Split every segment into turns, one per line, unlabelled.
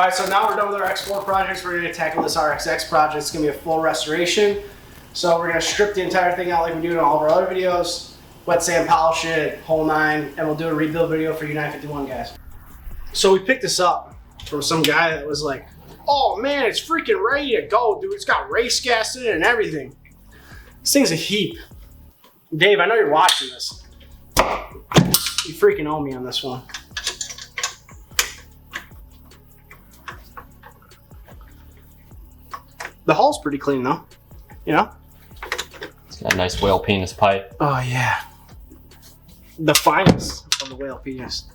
right, so now we're done with our X4 projects. We're gonna tackle this RXX project. It's gonna be a full restoration. So we're gonna strip the entire thing out like we do in all of our other videos. Wet sand, polish it, whole nine, and we'll do a rebuild video for you 951 guys. So we picked this up from some guy that was like, oh man, it's freaking ready to go, dude. It's got race gas in it and everything. This thing's a heap. Dave, I know you're watching this. You freaking owe me on this one. The hull's pretty clean though, you know?
It's got a nice whale penis pipe.
Oh yeah. The finest of the whale penis.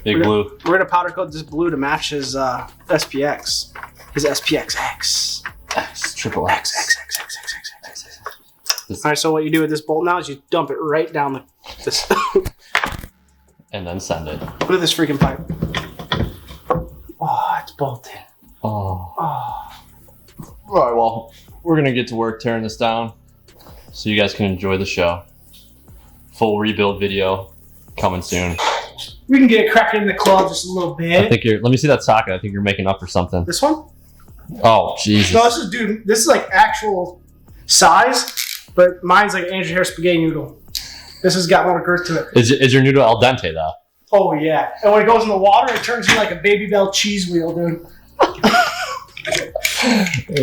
Big blue.
We're gonna powder coat this blue to match his SPX. His SPX.
Triple X.
Alright, so what you do with this bolt now is you dump it right down this.
And then send it.
Look at this freaking pipe. Oh, it's bolted.
Oh. Alright, well, we're gonna get to work tearing this down so you guys can enjoy the show. Full rebuild video coming soon.
We can get it cracking in the club just a little bit.
I think let me see that socket. I think you're making up for something.
This one?
Oh, Jesus.
No, this is like actual size, but mine's like an Andrew Hair spaghetti noodle. This has got more girth to it.
Is your noodle al dente though?
Oh yeah. And when it goes in the water, it turns into like a Baby Bell cheese wheel, dude.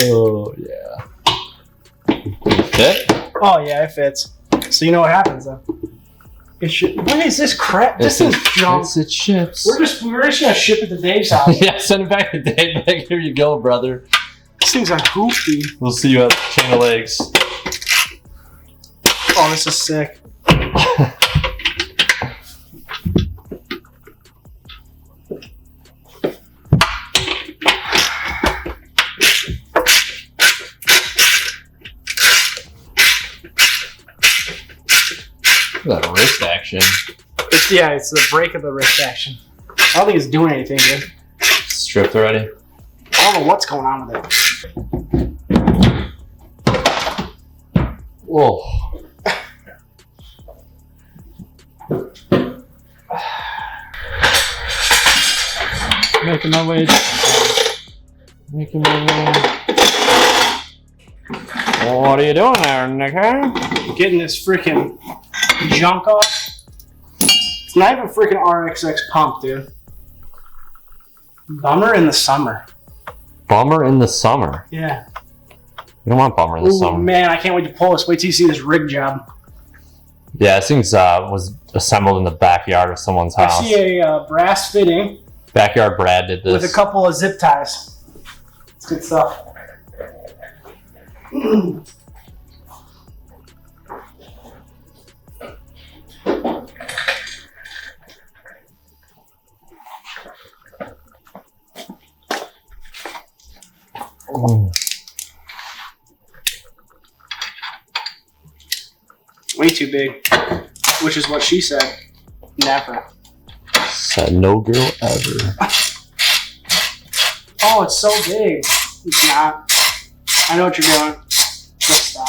Oh yeah. Fit?
Oh yeah, it fits. So you know what happens though. What is this crap? This thing's junk.
It ships.
We're just gonna ship it to Dave's house.
Yeah, send it back to Dave. Here you go, brother.
This thing's a hoopty.
We'll see you at Chain of Lakes.
Oh, this is sick.
That wrist action.
It's the break of the wrist action. I don't think it's doing anything, dude.
Stripped already?
I don't know what's going on with it.
Whoa. Making my way. What are you doing there, Nick?
Getting this freaking junk off. It's not even freaking RXX pump, dude. Bummer in the summer.
Bummer in the summer?
Yeah.
You don't want bummer in the summer.
Man, I can't wait to pull this. Wait till you see this rig job.
Yeah, this thing was assembled in the backyard of someone's house.
I see a brass fitting.
Backyard Brad did this.
With a couple of zip ties. It's good stuff. Way too big, which is what she said. Never.
Said no girl ever.
Oh, it's so big. It's not. I know what you're doing. Just stop.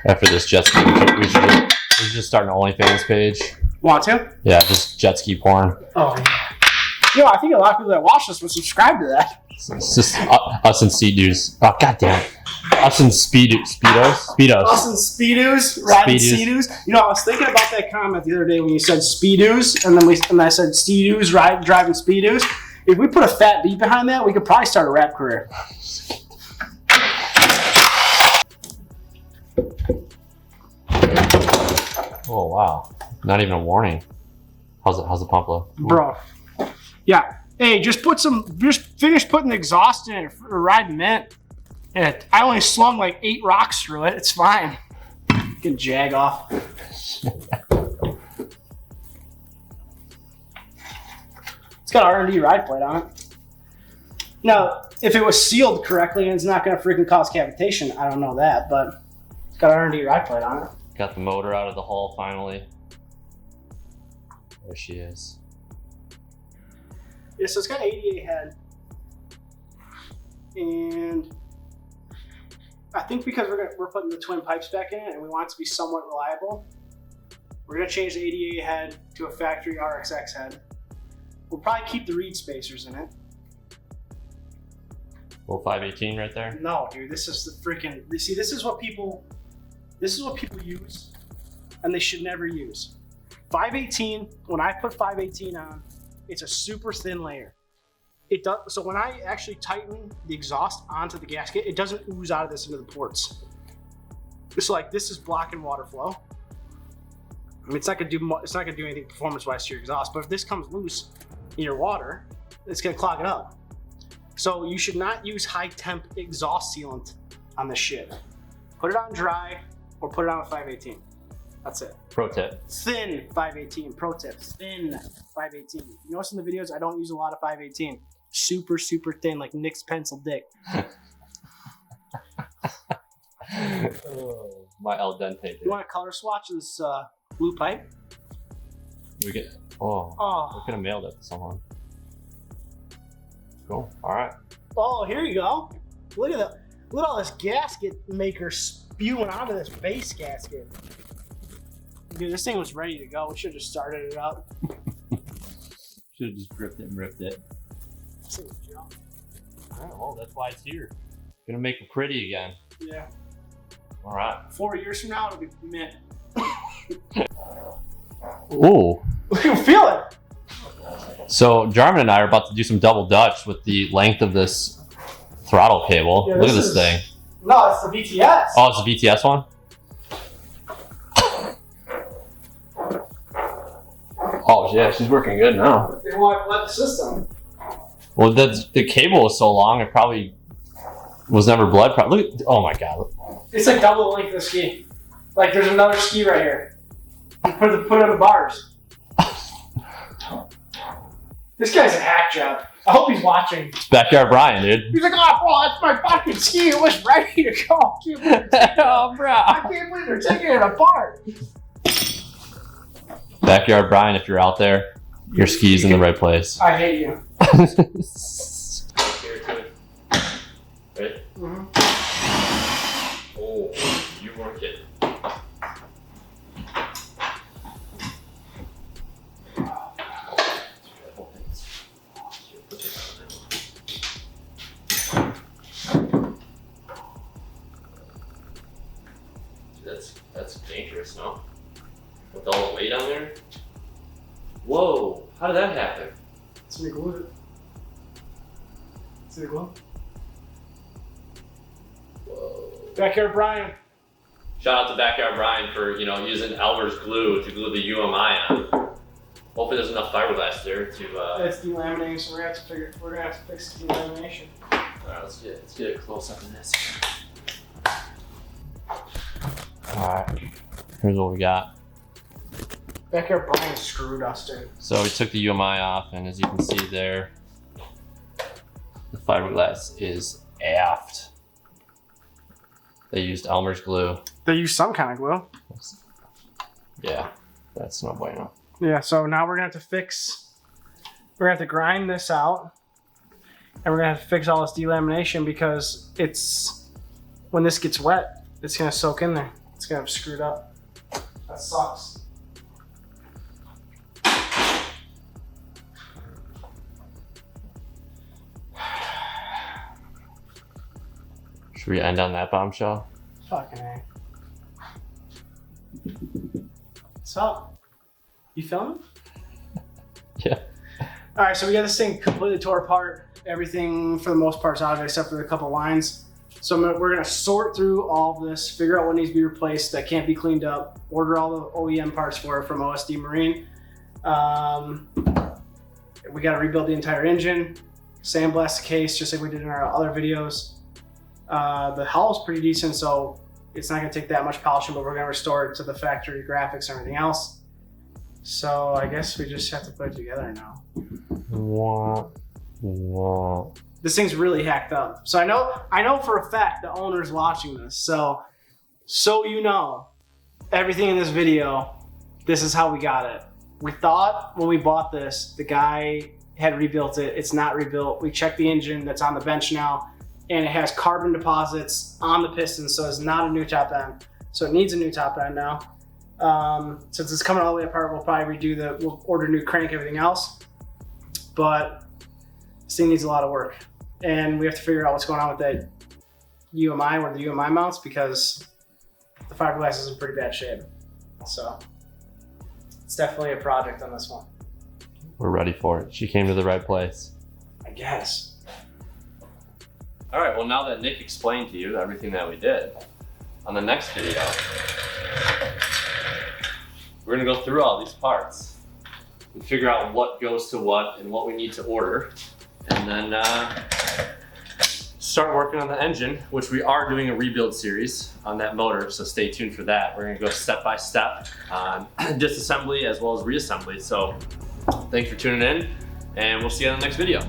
After this jet ski, we should just start an OnlyFans page.
Want to?
Yeah, just jet ski porn.
Oh, yeah. You know, I think a lot of people that watch this would subscribe to that.
It's just us and Sea-Doos. Oh, goddamn. Us and Speedos.
Us and Speedos, riding Sea-Doos. You know, I was thinking about that comment the other day when you said Speedos, and then I said Sea-Doos, driving Speedos. If we put a fat beat behind that, we could probably start a rap career.
Oh, wow. Not even a warning. How's the pump look?
Bro. Yeah. Hey, just finish putting the exhaust in it for riding mint. And I only slung like 8 rocks through it. It's fine. You can jag off. It's got R&D ride plate on it. Now, if it was sealed correctly and it's not going to freaking cause cavitation, I don't know that, but it's got R&D ride plate on it.
Got the motor out of the hull finally. There she is.
Yeah, so it's got 88 head. And I think because we're putting the twin pipes back in it and we want it to be somewhat reliable, We're gonna change the 88 head to a factory RXX head. We'll probably keep the reed spacers in it.
Little 518 right there.
No, dude, this is the freaking. You see, this is what people use, and they should never use. 518. When I put 518 on, it's a super thin layer. It does. So when I actually tighten the exhaust onto the gasket, it doesn't ooze out of this into the ports. It's like this is blocking water flow. I mean, it's not gonna do anything performance-wise to your exhaust. But if this comes loose in your water, it's gonna clog it up. So you should not use high temp exhaust sealant on this shit. Put it on dry or put it on a 518. That's it.
Pro tip.
Thin 518. Pro tip. Thin 518. You notice in the videos I don't use a lot of 518. Super, super thin, like Nick's pencil dick.
Oh, my al dente. Dude.
You want a color swatch of this blue pipe?
We get. Oh. We could have mailed it to someone. Cool. All right.
Oh, here you go. Look at all this gasket maker spewing onto this base gasket. Dude, this thing was ready to go. We should have just started it up.
Should have just gripped it and ripped it.
This thing was junk.
All right, well, that's why it's here. Gonna make it pretty again.
Yeah.
All right.
4 years from now, it'll be mint.
Ooh.
Look at feel it.
So Jarman and I are about to do some double Dutch with the length of this throttle cable.
Yeah,
Look at this thing.
No, it's the VTS.
Oh, it's the VTS one? Oh yeah, she's working good now.
They want to let the system.
Well, the cable is so long, it probably was never bled. Look at, oh my god.
It's like double the length of the ski. Like there's another ski right here. You put it on the bars. This guy's a hack job. I hope he's watching.
It's Backyard Brian, dude.
He's like, oh, bro, that's my fucking ski. It was ready to go. I can't believe
Oh, bro.
I can't believe they're taking it apart.
Backyard Brian, if you're out there, your ski's in the right place.
I hate you.
Right?
Mm-hmm.
Oh, you weren't kidding. That's dangerous, no? With all the weight on there? Whoa, how did that happen?
See the glue? See the glue?
Whoa.
Backyard Brian.
Shout out to Backyard Brian for, using Elmer's glue to glue the UMI on. Hopefully there's enough fiberglass there to
It's delaminating, so we're gonna have to fix the delamination.
Alright, let's get a close up in this. Alright, here's what we got.
Backyard Brian screwed us, dude.
So we took the UMI off, and as you can see there, the fiberglass is aft. They used Elmer's glue.
They used some kind of glue.
Yeah, that's no bueno.
Yeah, so now we're gonna have to grind this out, and we're gonna have to fix all this delamination because when this gets wet, it's gonna soak in there. It's gonna have screwed up. That sucks.
Should we end on that bombshell?
Fucking A. What's up? You filming?
Yeah.
All right, so we got this thing completely tore apart. Everything for the most part's out of it except for a couple lines. So we're gonna sort through all of this, figure out what needs to be replaced that can't be cleaned up, order all the OEM parts for it from OSD Marine. We gotta rebuild the entire engine, sandblast the case just like we did in our other videos. The hull is pretty decent, so it's not gonna take that much polishing, but we're gonna restore it to the factory graphics and everything else. So I guess we just have to put it together now. This thing's really hacked up. So I know for a fact the owner's watching this. So you know, everything in this video, this is how we got it. We thought when we bought this, the guy had rebuilt it. It's not rebuilt. We checked the engine that's on the bench now, and it has carbon deposits on the piston, so it's not a new top end. So it needs a new top end now. Since it's coming all the way apart, we'll probably we'll order new crank, everything else. But this thing needs a lot of work. And we have to figure out what's going on with that UMI, where the UMI mounts, because the fiberglass is in pretty bad shape. So it's definitely a project on this one.
We're ready for it. She came to the right place.
I guess.
All right, well, now that Nick explained to you everything that we did, on the next video, we're gonna go through all these parts and figure out what goes to what and what we need to order, and then start working on the engine, which we are doing a rebuild series on that motor, so stay tuned for that. We're gonna go step by step on disassembly as well as reassembly. So thanks for tuning in, and we'll see you on the next video.